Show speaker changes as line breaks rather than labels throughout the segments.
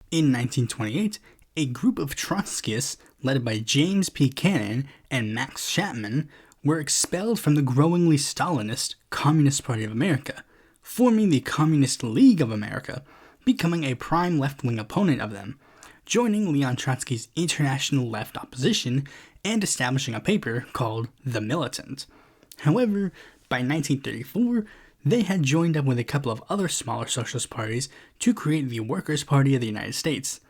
In 1928, a group of Trotskyists led by James P. Cannon and Max Schatman were expelled from the growingly Stalinist Communist Party of America, forming the Communist League of America, becoming a prime left-wing opponent of them, joining Leon Trotsky's international left opposition and establishing a paper called The Militant. However, by 1934, they had joined up with a couple of other smaller socialist parties to create the Workers' Party of the United States.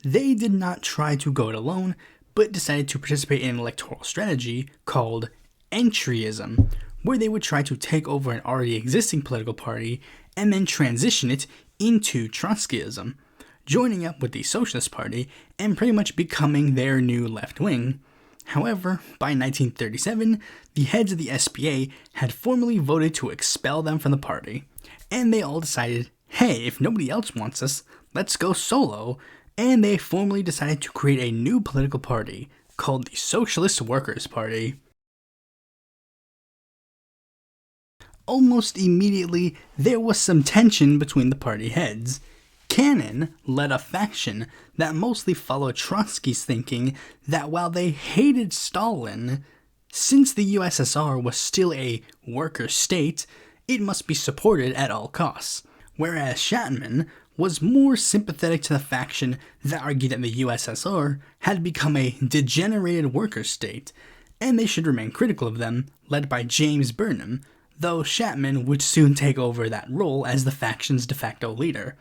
They did not try to go it alone, but decided to participate in an electoral strategy called Re-Entryism, where they would try to take over an already existing political party and then transition it into Trotskyism, joining up with the Socialist Party and pretty much becoming their new left wing. However, by 1937, the heads of the SPA had formally voted to expel them from the party, and they all decided, hey, if nobody else wants us, let's go solo, and they formally decided to create a new political party called the Socialist Workers Party. Almost immediately, there was some tension between the party heads. Cannon led a faction that mostly followed Trotsky's thinking that while they hated Stalin, since the USSR was still a worker state, it must be supported at all costs, whereas Schatman was more sympathetic to the faction that argued that the USSR had become a degenerated worker state, and they should remain critical of them, led by James Burnham, though Schatman would soon take over that role as the faction's de facto leader.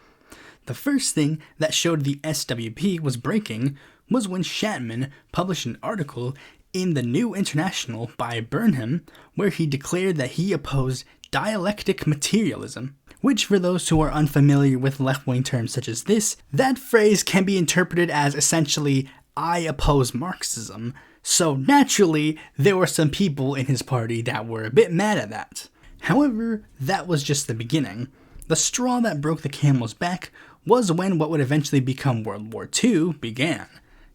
The first thing that showed the SWP was breaking was when Schatman published an article in the New International by Burnham where he declared that he opposed dialectic materialism, which for those who are unfamiliar with left-wing terms such as this, that phrase can be interpreted as essentially, I oppose Marxism. So naturally, there were some people in his party that were a bit mad at that. However, that was just the beginning. The straw that broke the camel's back was when what would eventually become World War II began.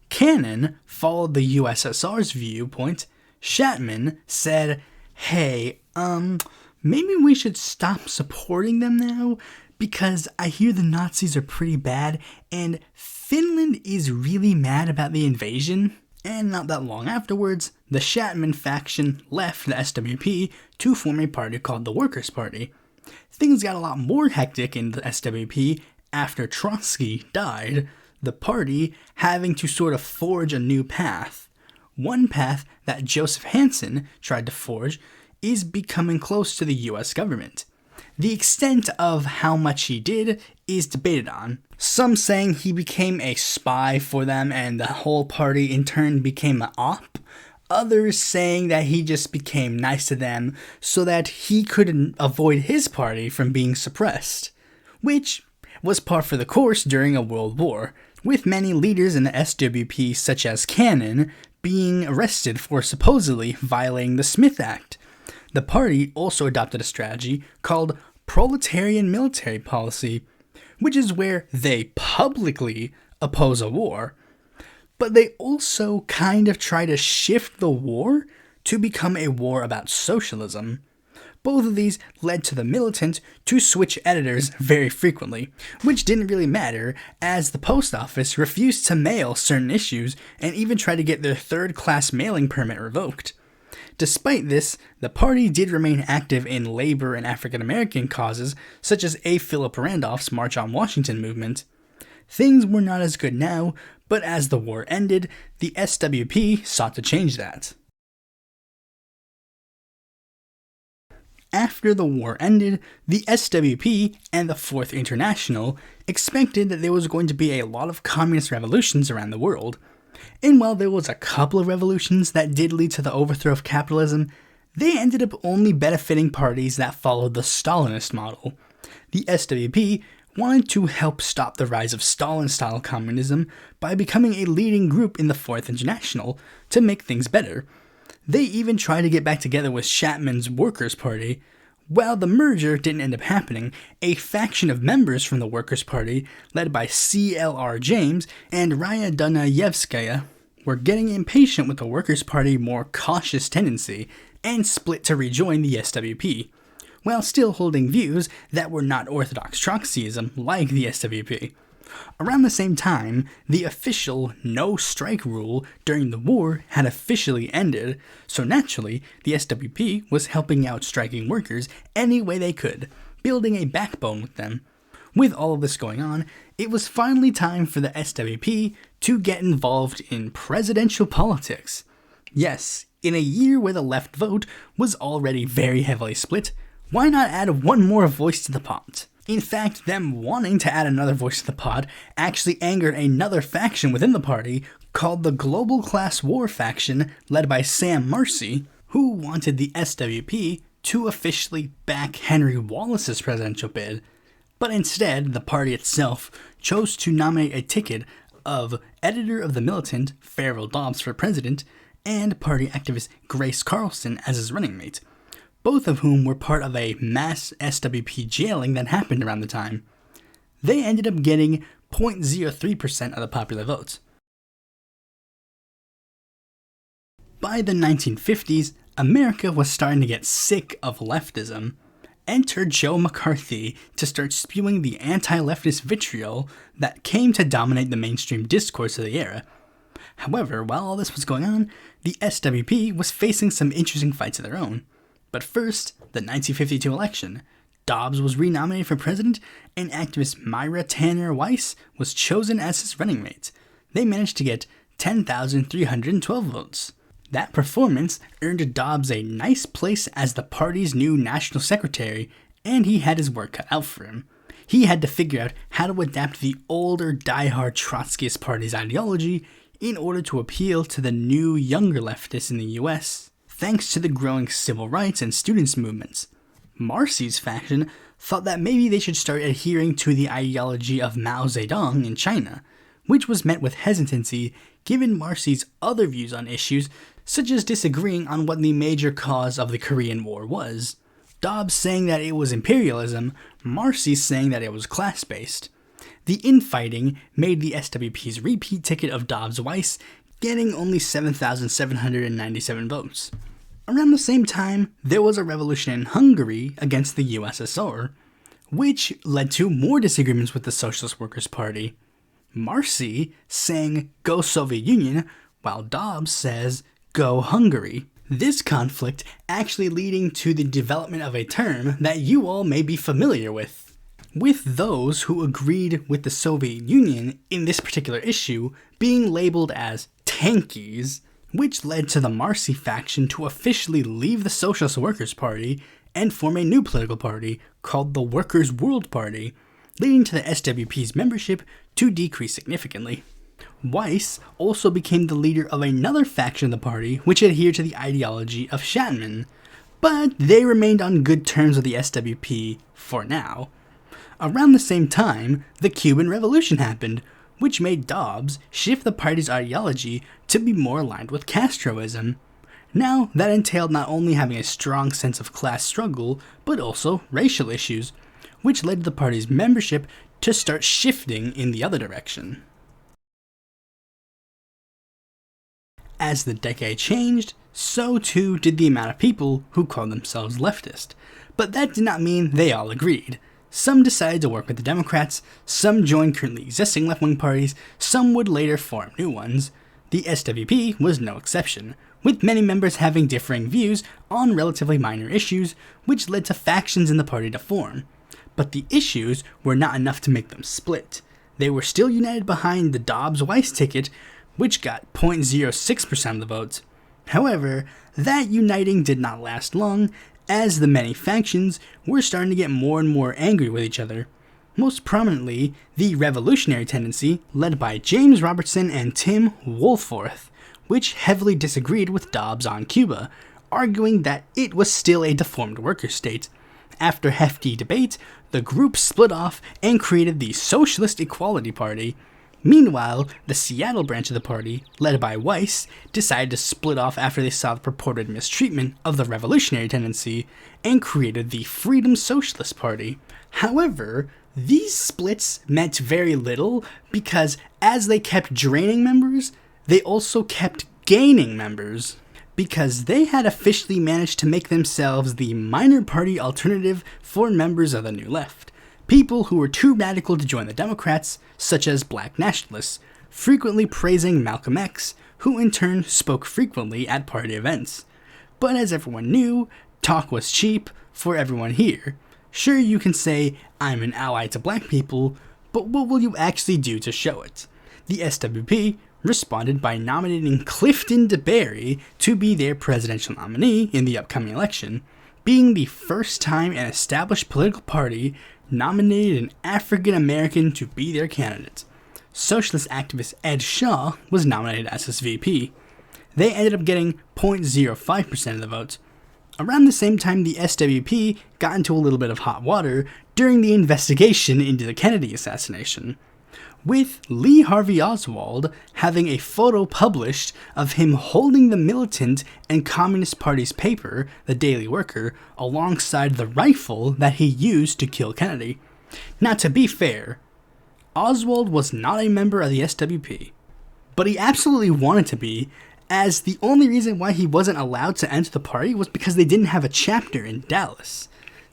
Cannon followed the USSR's viewpoint. Schatman said, hey, maybe we should stop supporting them now, because I hear the Nazis are pretty bad, and Finland is really mad about the invasion. And not that long afterwards, the Schatman faction left the SWP to form a party called the Workers' Party. Things got a lot more hectic in the SWP after Trotsky died, the party having to sort of forge a new path. One path that Joseph Hansen tried to forge is becoming close to the US government. The extent of how much he did is debated on. Some saying he became a spy for them and the whole party in turn became an op. Others saying that he just became nice to them so that he could avoid his party from being suppressed, which was par for the course during a world war, with many leaders in the SWP such as Cannon being arrested for supposedly violating the Smith Act. The party also adopted a strategy called proletarian military policy, which is where they publicly oppose a war, but they also kind of try to shift the war to become a war about socialism. Both of these led to the Militant to switch editors very frequently, which didn't really matter as the post office refused to mail certain issues and even tried to get their third-class mailing permit revoked. Despite this, the party did remain active in labor and African American causes such as A. Philip Randolph's March on Washington movement. Things were not as good now, but as the war ended, the SWP sought to change that. After the war ended, the SWP and the Fourth International expected that there was going to be a lot of communist revolutions around the world. And while there was a couple of revolutions that did lead to the overthrow of capitalism, they ended up only benefiting parties that followed the Stalinist model. The SWP wanted to help stop the rise of Stalin-style communism by becoming a leading group in the Fourth International to make things better. They even tried to get back together with Schatman's Workers' Party. While the merger didn't end up happening, a faction of members from the Workers' Party, led by C.L.R. James and Raya Dunayevskaya, were getting impatient with the Workers' Party's more cautious tendency and split to rejoin the SWP, while still holding views that were not orthodox Trotskyism like the SWP. Around the same time, the official no-strike rule during the war had officially ended, so naturally, the SWP was helping out striking workers any way they could, building a backbone with them. With all of this going on, it was finally time for the SWP to get involved in presidential politics. Yes, in a year where the left vote was already very heavily split, why not add one more voice to the pot? In fact, them wanting to add another voice to the pot actually angered another faction within the party called the Global Class War faction led by Sam Marcy, who wanted the SWP to officially back Henry Wallace's presidential bid. But instead, the party itself chose to nominate a ticket of editor of the Militant, Farrell Dobbs, for president, and party activist Grace Carlson as his running mate, both of whom were part of a mass SWP jailing that happened around the time. They ended up getting 0.03% of the popular votes. By the 1950s, America was starting to get sick of leftism. Enter Joe McCarthy to start spewing the anti-leftist vitriol that came to dominate the mainstream discourse of the era. However, while all this was going on, the SWP was facing some interesting fights of their own. But first, the 1952 election. Dobbs was renominated for president, and activist Myra Tanner Weiss was chosen as his running mate. They managed to get 10,312 votes. That performance earned Dobbs a nice place as the party's new national secretary, and he had his work cut out for him. He had to figure out how to adapt the older, die-hard Trotskyist party's ideology in order to appeal to the new, younger leftists in the US, thanks to the growing civil rights and students' movements. Marcy's faction thought that maybe they should start adhering to the ideology of Mao Zedong in China, which was met with hesitancy given Marcy's other views on issues, such as disagreeing on what the major cause of the Korean War was. Dobbs saying that it was imperialism, Marcy saying that it was class-based. The infighting made the SWP's repeat ticket of Dobbs-Weiss getting only 7,797 votes. Around the same time, there was a revolution in Hungary against the USSR, which led to more disagreements with the Socialist Workers Party. Marcy sang "Go Soviet Union," while Dobbs says "Go Hungary." This conflict actually leading to the development of a term that you all may be familiar with those who agreed with the Soviet Union in this particular issue being labeled as Tankies, which led to the Marcy faction to officially leave the Socialist Workers Party and form a new political party called the Workers' World Party, leading to the SWP's membership to decrease significantly. Weiss also became the leader of another faction of the party which adhered to the ideology of Schatman, but they remained on good terms with the SWP for now. Around the same time, the Cuban Revolution happened, which made Dobbs shift the party's ideology to be more aligned with Castroism. Now, that entailed not only having a strong sense of class struggle, but also racial issues, which led the party's membership to start shifting in the other direction. As the decade changed, so too did the amount of people who called themselves leftist, but that did not mean they all agreed. Some decided to work with the Democrats, some joined currently existing left-wing parties, some would later form new ones. The SWP was no exception, with many members having differing views on relatively minor issues, which led to factions in the party to form. But the issues were not enough to make them split. They were still united behind the Dobbs-Weiss ticket, which got 0.06% of the votes. However, that uniting did not last long, as the many factions were starting to get more and more angry with each other. Most prominently, the revolutionary tendency, led by James Robertson and Tim Woolforth, which heavily disagreed with Dobbs on Cuba, arguing that it was still a deformed worker state. After hefty debate, the group split off and created the Socialist Equality Party. Meanwhile, the Seattle branch of the party, led by Weiss, decided to split off after they saw the purported mistreatment of the revolutionary tendency and created the Freedom Socialist Party. However, these splits meant very little because as they kept draining members, they also kept gaining members, because they had officially managed to make themselves the minor party alternative for members of the New Left. people who were too radical to join the Democrats, such as black nationalists, frequently praising Malcolm X, who in turn spoke frequently at party events. But as everyone knew, talk was cheap for everyone here. Sure, you can say, I'm an ally to black people, but what will you actually do to show it? The SWP responded by nominating Clifton DeBerry to be their presidential nominee in the upcoming election, being the first time an established political party nominated an African American to be their candidate. Socialist activist Ed Shaw was nominated as his VP. They ended up getting 0.05% of the vote. Around the same time, the SWP got into a little bit of hot water during the investigation into the Kennedy assassination, with Lee Harvey Oswald having a photo published of him holding the militant and Communist Party's paper, the Daily Worker, alongside the rifle that he used to kill Kennedy. Now, to be fair, Oswald was not a member of the SWP, but he absolutely wanted to be, as the only reason why he wasn't allowed to enter the party was because they didn't have a chapter in Dallas.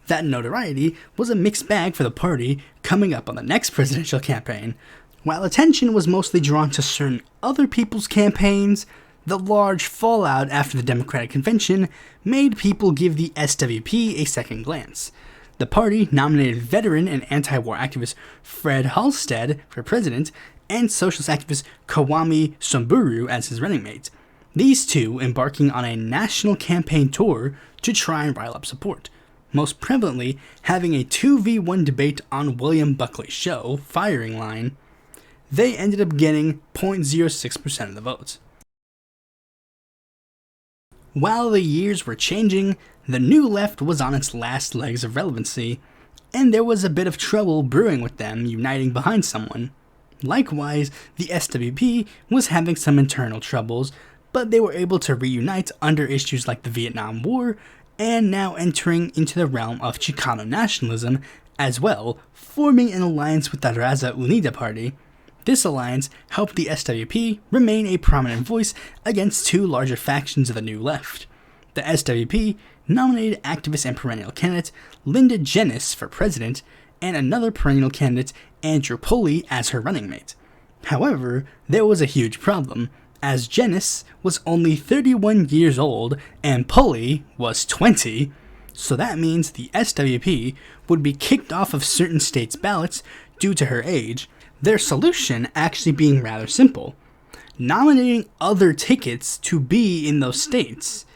That notoriety was a mixed bag for the party coming up on the next presidential campaign. While attention was mostly drawn to certain other people's campaigns, the large fallout after the Democratic Convention made people give the SWP a second glance. The party nominated veteran and anti-war activist Fred Halstead for president and socialist activist Kwame Somburu as his running mate, these two embarking on a national campaign tour to try and rile up support, most prevalently having a 2v1 debate on William Buckley's show, Firing Line. They ended up getting 0.06% of the votes. While the years were changing, the New Left was on its last legs of relevancy, and there was a bit of trouble brewing with them uniting behind someone. Likewise, the SWP was having some internal troubles, but they were able to reunite under issues like the Vietnam War, and now entering into the realm of Chicano nationalism as well, forming an alliance with the Raza Unida Party. This alliance helped the SWP remain a prominent voice against two larger factions of the New Left. The SWP nominated activist and perennial candidate Linda Jenness for president, and another perennial candidate, Andrew Pulley, as her running mate. However, there was a huge problem, as Jenness was only 31 years old and Pulley was 20, so that means the SWP would be kicked off of certain states' ballots due to her age, their solution actually being rather simple: nominating other tickets to be in those states.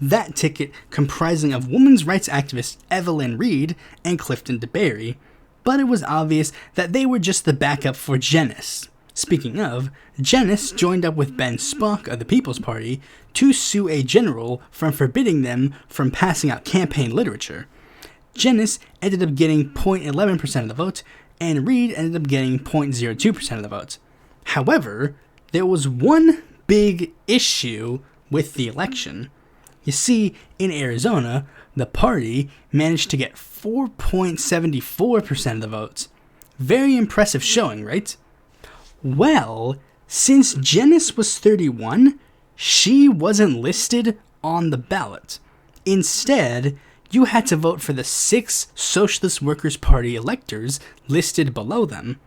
That ticket comprising of women's rights activists Evelyn Reed and Clifton DeBerry, but it was obvious that they were just the backup for Jenness. Speaking of, Jenness joined up with Ben Spock of the People's Party to sue a general for forbidding them from passing out campaign literature. Jenness ended up getting 0.11% of the vote, and Reed ended up getting 0.02% of the vote. However, there was one big issue with the election. You see, in Arizona, the party managed to get 4.74% of the votes. Very impressive showing, right? Well, since Jenness was 31, she wasn't listed on the ballot. Instead, you had to vote for the 6 Socialist Workers Party electors listed below them.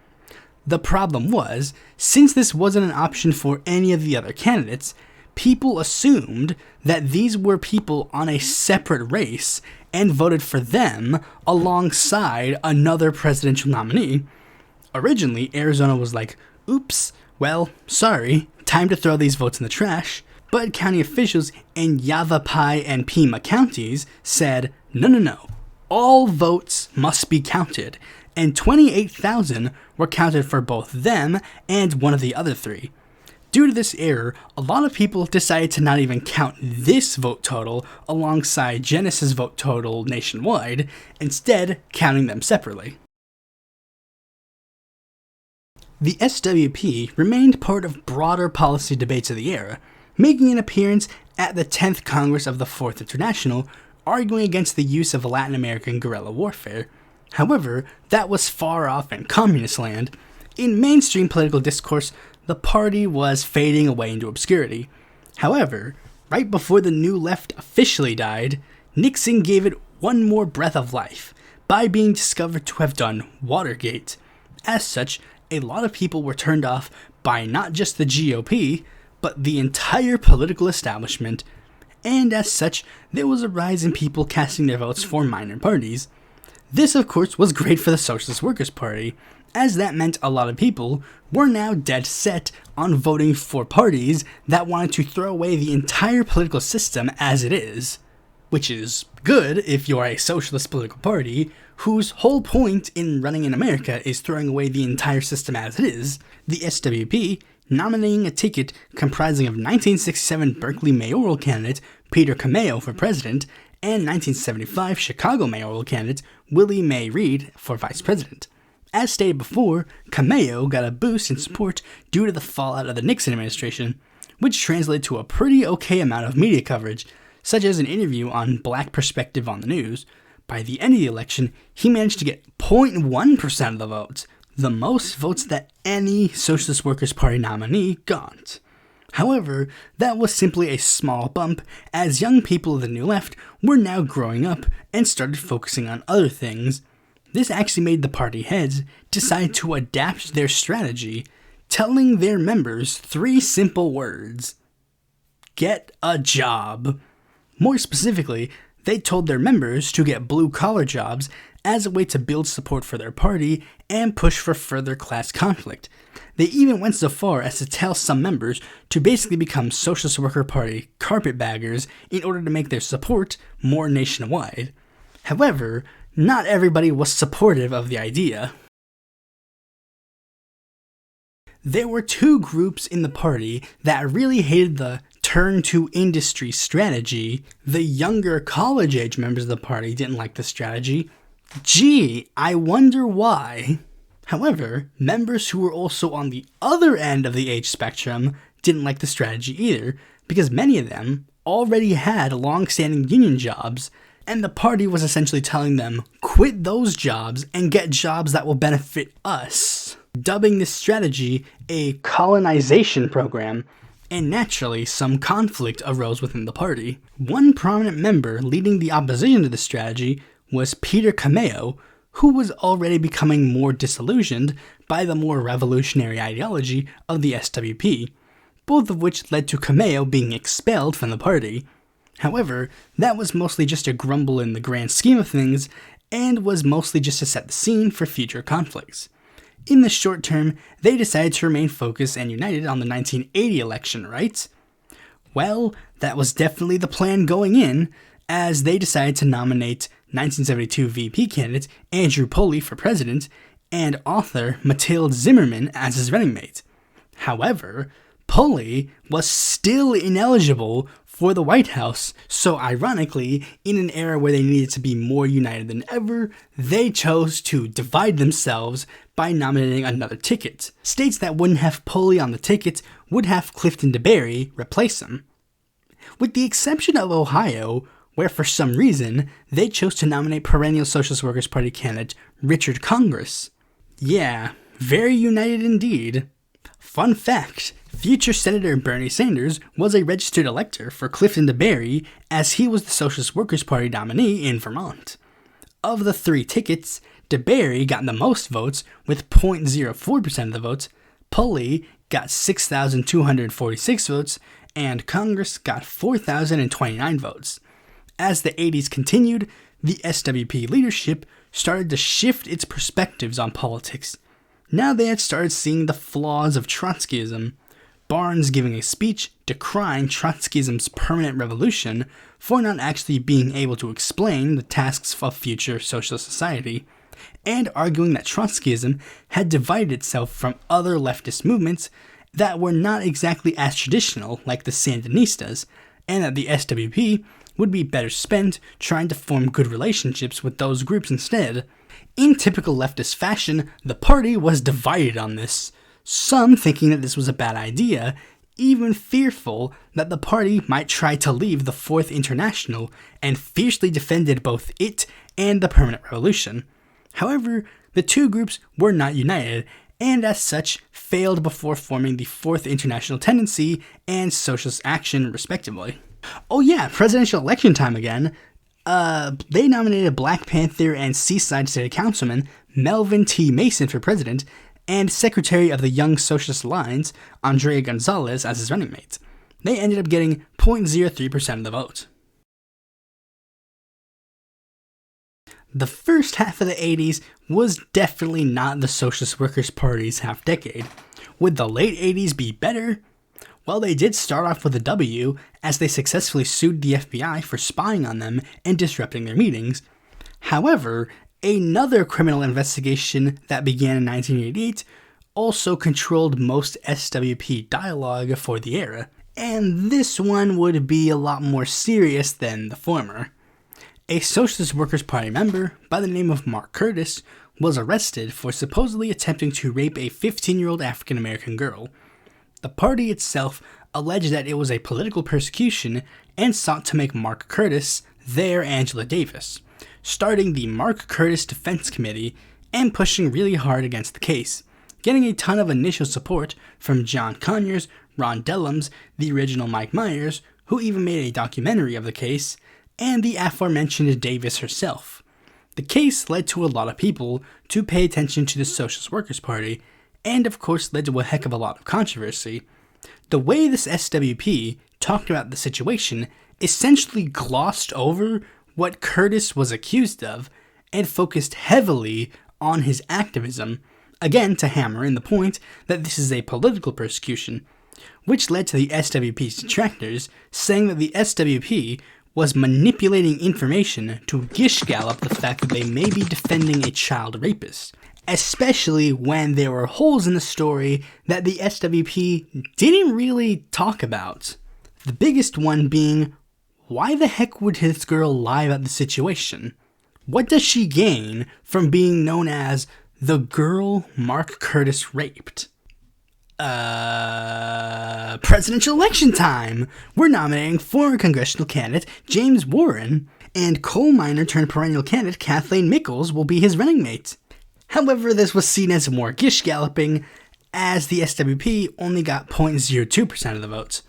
The problem was, since this wasn't an option for any of the other candidates, people assumed that these were people on a separate race and voted for them alongside another presidential nominee. Originally, Arizona was like, oops, well, sorry, time to throw these votes in the trash. But county officials in Yavapai and Pima counties said, no, all votes must be counted, and 28,000 were counted for both them and one of the other 3. Due to this error, a lot of people decided to not even count this vote total alongside Jenness's vote total nationwide, instead counting them separately. The SWP remained part of broader policy debates of the era, making an appearance at the 10th Congress of the Fourth International, arguing against the use of Latin American guerrilla warfare. However, that was far off in communist land. In mainstream political discourse, the party was fading away into obscurity. However, right before the New Left officially died, Nixon gave it one more breath of life by being discovered to have done Watergate. As such, a lot of people were turned off by not just the GOP, but the entire political establishment, and as such, there was a rise in people casting their votes for minor parties. This, of course, was great for the Socialist Workers Party, as that meant a lot of people were now dead set on voting for parties that wanted to throw away the entire political system as it is. Which is good if you are a socialist political party whose whole point in running in America is throwing away the entire system as it is. The SWP nominating a ticket comprising of 1967 Berkeley mayoral candidate Peter Cameo for president and 1975 Chicago mayoral candidate Willie Mae Reed for vice president. As stated before, Cameo got a boost in support due to the fallout of the Nixon administration, which translated to a pretty okay amount of media coverage, such as an interview on Black Perspective on the News. By the end of the election, he managed to get 0.1% of the votes, the most votes that any Socialist Workers Party nominee got. However, that was simply a small bump, as young people of the New Left were now growing up and started focusing on other things. This actually made the party heads decide to adapt their strategy, telling their members 3 simple words: get a job. More specifically, they told their members to get blue-collar jobs as a way to build support for their party and push for further class conflict. They even went so far as to tell some members to basically become Socialist Worker Party carpetbaggers in order to make their support more nationwide. However, not everybody was supportive of the idea. There were 2 groups in the party that really hated the turn to industry strategy. The younger college-age members of the party didn't like the strategy. Gee, I wonder why. However, members who were also on the other end of the age spectrum didn't like the strategy either, because many of them already had long-standing union jobs, and the party was essentially telling them, quit those jobs and get jobs that will benefit us, dubbing this strategy a colonization program, and naturally some conflict arose within the party. One prominent member leading the opposition to the strategy was Peter Cameo, who was already becoming more disillusioned by the more revolutionary ideology of the SWP, both of which led to Cameo being expelled from the party. However, that was mostly just a grumble in the grand scheme of things, and was mostly just to set the scene for future conflicts. In the short term, they decided to remain focused and united on the 1980 election, right? Well, that was definitely the plan going in, as they decided to nominate 1972 VP candidate Andrew Poley for president, and author Mathilde Zimmerman as his running mate. However, Poley was still ineligible for the White House, so ironically, in an era where they needed to be more united than ever, they chose to divide themselves by nominating another ticket. States that wouldn't have Poley on the ticket would have Clifton DeBerry replace him. With the exception of Ohio, where for some reason, they chose to nominate perennial Socialist Workers Party candidate Richard Congress. Yeah, very united indeed. Fun fact, future Senator Bernie Sanders was a registered elector for Clifton DeBerry, as he was the Socialist Workers Party nominee in Vermont. Of the 3 tickets, DeBerry got the most votes with 0.04% of the votes, Poley got 6,246 votes, and Congress got 4,029 votes. As the 80s continued, the SWP leadership started to shift its perspectives on politics. Now they had started seeing the flaws of Trotskyism, Barnes giving a speech decrying Trotskyism's permanent revolution for not actually being able to explain the tasks of future socialist society, and arguing that Trotskyism had divided itself from other leftist movements that were not exactly as traditional like the Sandinistas, and that the SWP would be better spent trying to form good relationships with those groups instead. In typical leftist fashion, the party was divided on this, some thinking that this was a bad idea, even fearful that the party might try to leave the Fourth International, and fiercely defended both it and the permanent revolution. However, the 2 groups were not united, and as such failed before forming the Fourth International Tendency and Socialist Action respectively. Oh yeah, presidential election time again. They nominated Black Panther and Seaside City Councilman Melvin T. Mason for president, and Secretary of the Young Socialist Alliance, Andrea Gonzalez, as his running mate. They ended up getting 0.03% of the vote. The first half of the 80s was definitely not the Socialist Workers Party's half-decade. Would the late 80s be better? Well, they did start off with a W, as they successfully sued the FBI for spying on them and disrupting their meetings. However, another criminal investigation that began in 1988 also controlled most SWP dialogue for the era, and this one would be a lot more serious than the former. A Socialist Workers Party member by the name of Mark Curtis was arrested for supposedly attempting to rape a 15-year-old African-American girl. The party itself alleged that it was a political persecution and sought to make Mark Curtis their Angela Davis, starting the Mark Curtis Defense Committee and pushing really hard against the case, getting a ton of initial support from John Conyers, Ron Dellums, the original Mike Myers, who even made a documentary of the case, and the aforementioned Davis herself. The case led to a lot of people to pay attention to the Socialist Workers Party, and of course led to a heck of a lot of controversy. The way this SWP talked about the situation essentially glossed over what Curtis was accused of and focused heavily on his activism, again to hammer in the point that this is a political persecution, which led to the SWP's detractors saying that the SWP was manipulating information to gish-gallop the fact that they may be defending a child rapist, especially when there were holes in the story that the SWP didn't really talk about. The biggest one being, why the heck would this girl lie about the situation? What does she gain from being known as the girl Mark Curtis raped? Presidential election time! We're nominating former congressional candidate James Warren, and coal miner turned perennial candidate Kathleen Mickles will be his running mate. However, this was seen as more gish-galloping, as the SWP only got 0.02% of the votes.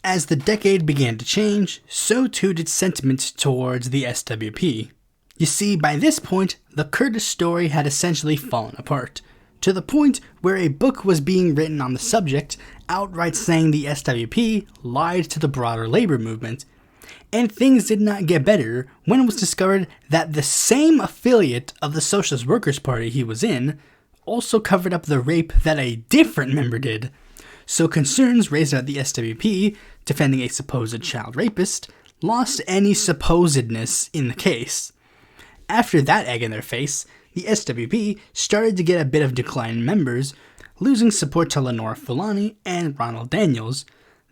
As the decade began to change, so too did sentiment towards the SWP. You see, by this point, the Curtis story had essentially fallen apart, to the point where a book was being written on the subject, outright saying the SWP lied to the broader labor movement. And things did not get better when it was discovered that the same affiliate of the Socialist Workers Party he was in also covered up the rape that a different member did. So concerns raised about the SWP, defending a supposed child rapist, lost any supposedness in the case. After that egg in their face, the SWP started to get a bit of decline in members, losing support to Lenore Fulani and Ronald Daniels.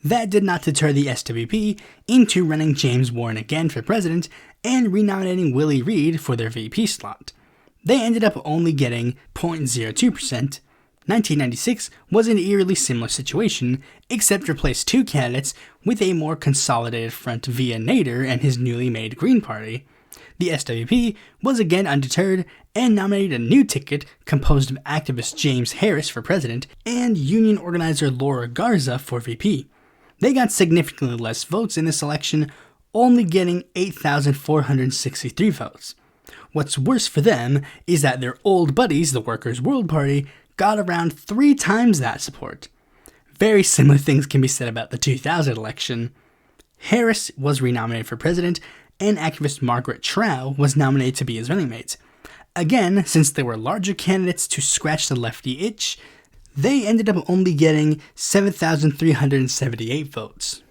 That did not deter the SWP into running James Warren again for president and renominating Willie Reed for their VP slot. They ended up only getting 0.02%. 1996 was an eerily similar situation, except replaced two candidates with a more consolidated front via Nader and his newly made Green Party. The SWP was again undeterred and nominated a new ticket composed of activist James Harris for president and union organizer Laura Garza for VP. They got significantly less votes in this election, only getting 8,463 votes. What's worse for them is that their old buddies, the Workers' World Party, got around 3 times that support. Very similar things can be said about the 2000 election. Harris was renominated for president, and activist Margaret Trow was nominated to be his running mate. Again, since there were larger candidates to scratch the lefty itch, they ended up only getting 7,378 votes.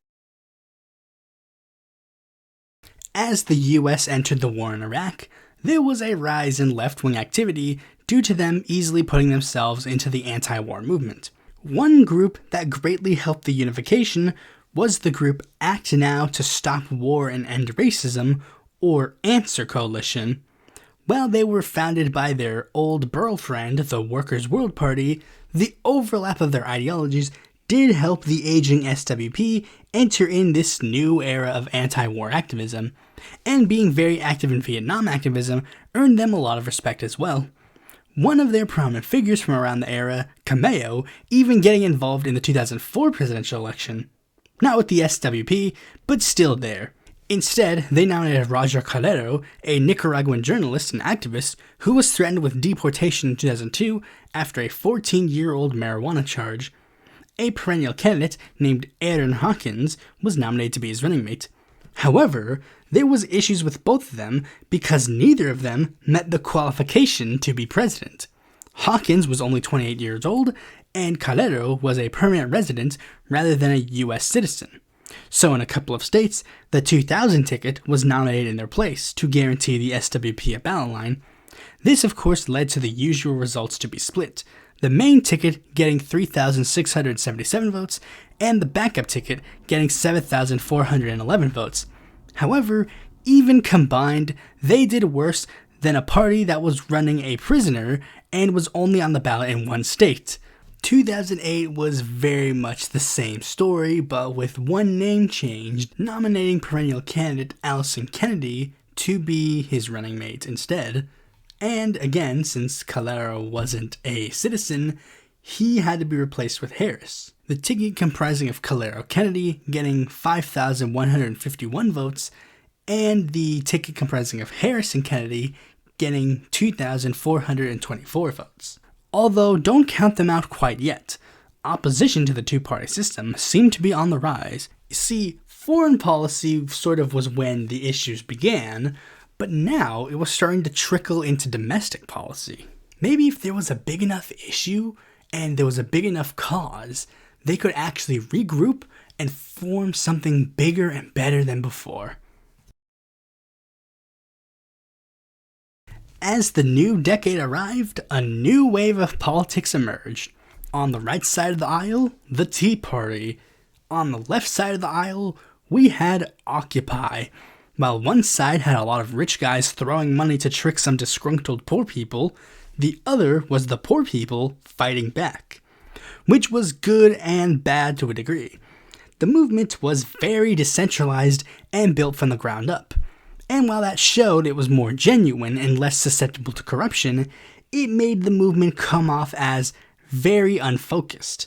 As the US entered the war in Iraq, there was a rise in left-wing activity due to them easily putting themselves into the anti-war movement. One group that greatly helped the unification was the group Act Now to Stop War and End Racism, or ANSWER Coalition. While they were founded by their old girlfriend, the Workers' World Party, the overlap of their ideologies did help the aging SWP enter in this new era of anti-war activism, and being very active in Vietnam activism earned them a lot of respect as well. One of their prominent figures from around the era, Cameo, even getting involved in the 2004 presidential election. Not with the SWP, but still there. Instead, they nominated Roger Calero, a Nicaraguan journalist and activist who was threatened with deportation in 2002 after a 14-year-old marijuana charge. A perennial candidate named Aaron Hawkins was nominated to be his running mate. However, there was issues with both of them because neither of them met the qualification to be president. Hawkins was only 28 years old, and Calero was a permanent resident rather than a U.S. citizen. So in a couple of states, the 2000 ticket was nominated in their place to guarantee the SWP a ballot line. This of course led to the usual results to be split, the main ticket getting 3,677 votes, and the backup ticket getting 7,411 votes. However, even combined, they did worse than a party that was running a prisoner and was only on the ballot in one state. 2008 was very much the same story, but with one name change, nominating perennial candidate Allison Kennedy to be his running mate instead. And again, since Calero wasn't a citizen, he had to be replaced with Harris. The ticket comprising of Calero Kennedy getting 5,151 votes, and the ticket comprising of Harris and Kennedy getting 2,424 votes. Although don't count them out quite yet. Opposition to the two-party system seemed to be on the rise. You see, foreign policy sort of was when the issues began, but now it was starting to trickle into domestic policy. Maybe if there was a big enough issue and there was a big enough cause, they could actually regroup and form something bigger and better than before. As the new decade arrived, a new wave of politics emerged. On the right side of the aisle, the Tea Party. On the left side of the aisle, we had Occupy. While one side had a lot of rich guys throwing money to trick some disgruntled poor people, the other was the poor people fighting back. Which was good and bad to a degree. The movement was very decentralized and built from the ground up. And while that showed it was more genuine and less susceptible to corruption, it made the movement come off as very unfocused.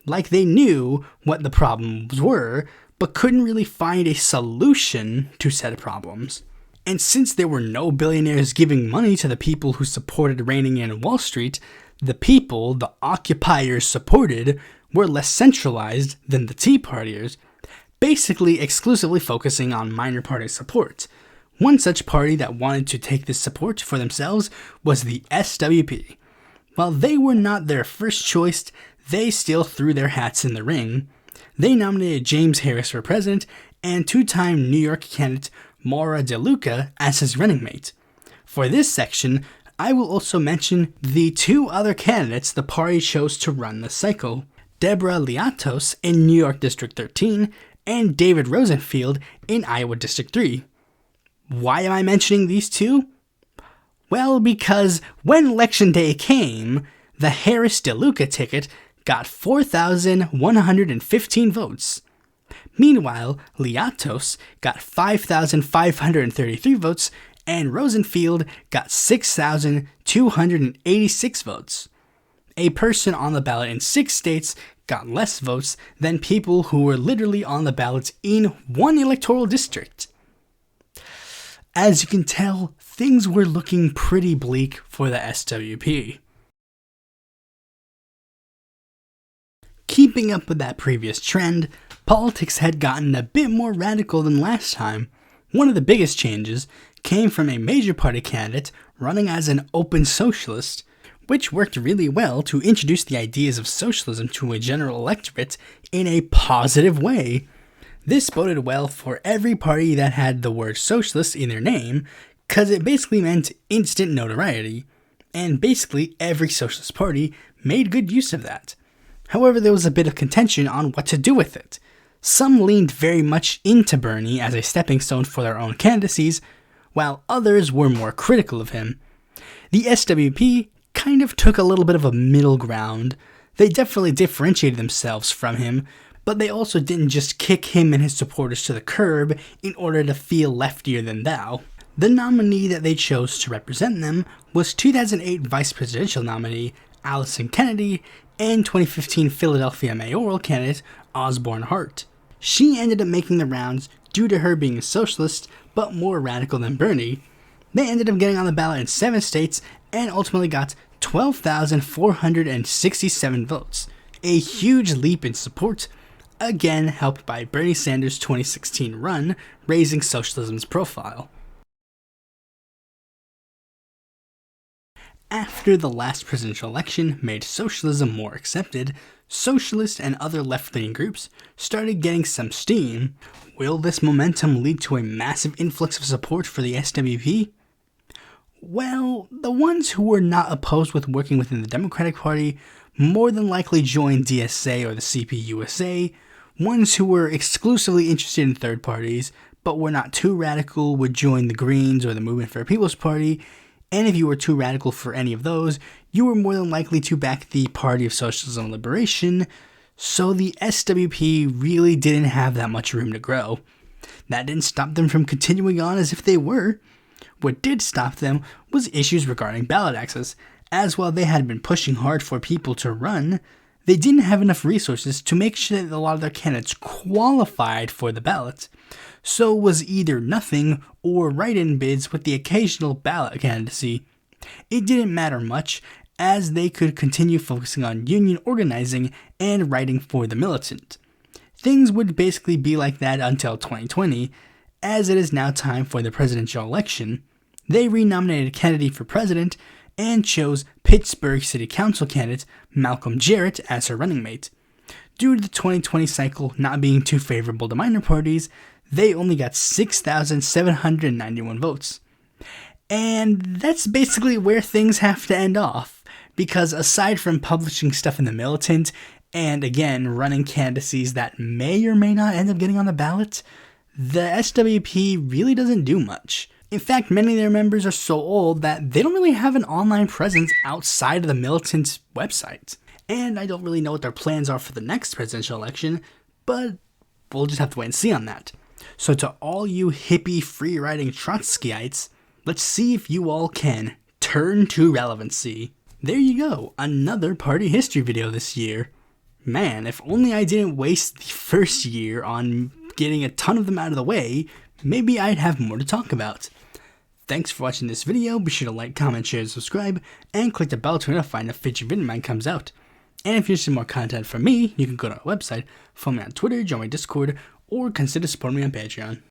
Like they knew what the problems were, but couldn't really find a solution to said problems. And since there were no billionaires giving money to the people who supported reining in Wall Street, the people the occupiers supported were less centralized than the Tea Partiers, basically exclusively focusing on minor party support. One such party that wanted to take this support for themselves was the SWP. While they were not their first choice, they still threw their hats in the ring. They nominated James Harris for president and two-time New York candidate Maura DeLuca as his running mate. For this section, I will also mention the two other candidates the party chose to run the cycle, Deborah Liatos in New York District 13 and David Rosenfield in Iowa District 3. Why am I mentioning these two? Well, because when election day came, the Harris-DeLuca ticket got 4,115 votes. Meanwhile, Liatos got 5,533 votes, and Rosenfield got 6,286 votes. A person on the ballot in 6 states got less votes than people who were literally on the ballots in one electoral district. As you can tell, things were looking pretty bleak for the SWP. Keeping up with that previous trend, politics had gotten a bit more radical than last time. One of the biggest changes came from a major party candidate running as an open socialist, which worked really well to introduce the ideas of socialism to a general electorate in a positive way. This boded well for every party that had the word socialist in their name, cause it basically meant instant notoriety, and basically every socialist party made good use of that. However, there was a bit of contention on what to do with it. Some leaned very much into Bernie as a stepping stone for their own candidacies, while others were more critical of him. The SWP kind of took a little bit of a middle ground. They definitely differentiated themselves from him, but they also didn't just kick him and his supporters to the curb in order to feel leftier than thou. The nominee that they chose to represent them was 2008 vice presidential nominee Allison Kennedy and 2015 Philadelphia mayoral candidate Osborne Hart. She ended up making the rounds due to her being a socialist, but more radical than Bernie. They ended up getting on the ballot in 7 states and ultimately got 12,467 votes, a huge leap in support, again helped by Bernie Sanders' 2016 run, raising socialism's profile. After the last presidential election made socialism more accepted, socialist and other left-leaning groups started getting some steam. Will this momentum lead to a massive influx of support for the SWP? Well, the ones who were not opposed with working within the Democratic Party more than likely joined DSA or the CPUSA. Ones who were exclusively interested in third parties but were not too radical would join the Greens or the Movement for a People's Party. And if you were too radical for any of those, you were more than likely to back the Party of Socialism and Liberation, so the SWP really didn't have that much room to grow. That didn't stop them from continuing on as if they were. What did stop them was issues regarding ballot access, as while they had been pushing hard for people to run, they didn't have enough resources to make sure that a lot of their candidates qualified for the ballot. So it was either nothing or write-in bids with the occasional ballot candidacy. It didn't matter much, as they could continue focusing on union organizing and writing for the militant. Things would basically be like that until 2020, as it is now time for the presidential election. They renominated Kennedy for president and chose Pittsburgh City Council candidate Malcolm Jarrett as her running mate. Due to the 2020 cycle not being too favorable to minor parties, they only got 6,791 votes. And that's basically where things have to end off, because aside from publishing stuff in the militant, and again, running candidacies that may or may not end up getting on the ballot, the SWP really doesn't do much. In fact, many of their members are so old that they don't really have an online presence outside of the militant website. And I don't really know what their plans are for the next presidential election, but we'll just have to wait and see on that. So to all you hippie free-riding Trotskyites, let's see if you all can turn to relevancy. There you go, another party history video this year. Man, if only I didn't waste the first year on getting a ton of them out of the way, maybe I'd have more to talk about. Thanks for watching this video. Be sure to like, comment, share, and subscribe, and click the bell to notify when a future video of mine comes out. And if you're interested in more content from me, you can go to our website, follow me on Twitter, join my Discord, or consider supporting me on Patreon.